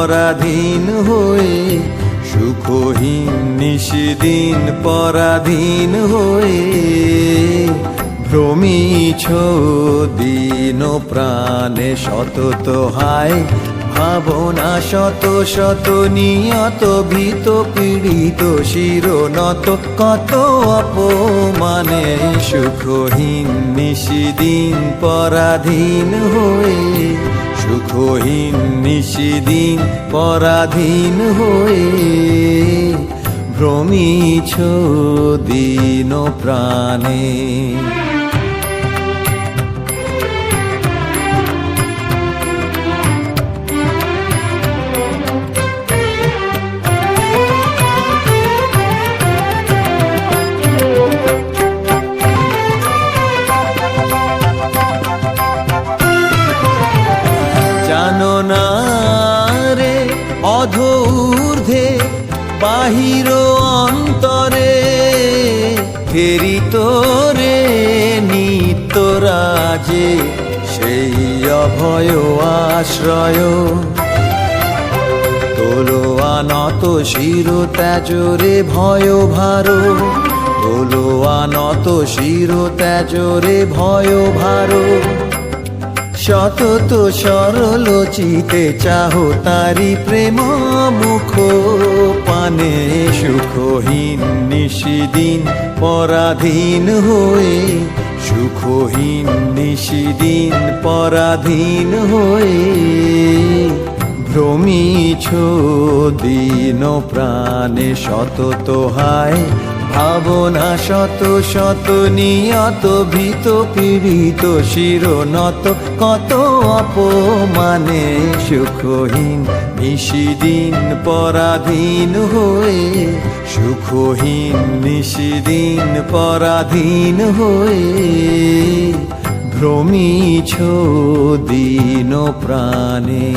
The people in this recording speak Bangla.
পরাধীন হয়ে, সুখহীন নিশিদিন পরাধীন হয়ে, ভ্রমিছ দিন প্রাণে সতত হায়, ভাবনা শত শত নিয়ত ভীত পীড়িত শিরনত, কত অপমানে সুখহীন নিশিদিন পরাধীন হয়ে, সুখহীন নিশিদিন পরাধীন হয়ে, ভ্রমিছ দিন প্রাণে। জানো না রে অধূর্ধ্বে বাহির অন্তরে, ফেরি তোরে নিত্য রাজে সেই অভয় আশ্রয়। তোলো আনত শির ত্যাজরে ভয় ভার, তোলো আনত শির ত্যাজরে ভয় ভার, সতত সরল চিতে চাহো তারি প্রেম মুখ পানে, সুখহীন নিশিদিন পরাধীন হয়ে, সুখহীন নিশিদিন পরাধীন হয়ে, ভ্রমিছ দিন প্রাণে সতত হায়, ভাবনা শত শত নিয়ত ভীত পীড়িত শিরনত, কত অপমানে সুখহীন নিশিদিন পরাধীন হয়ে, সুখহীন নিশিদিন পরাধীন হয়ে, ভ্রমিছ দিন প্রাণে।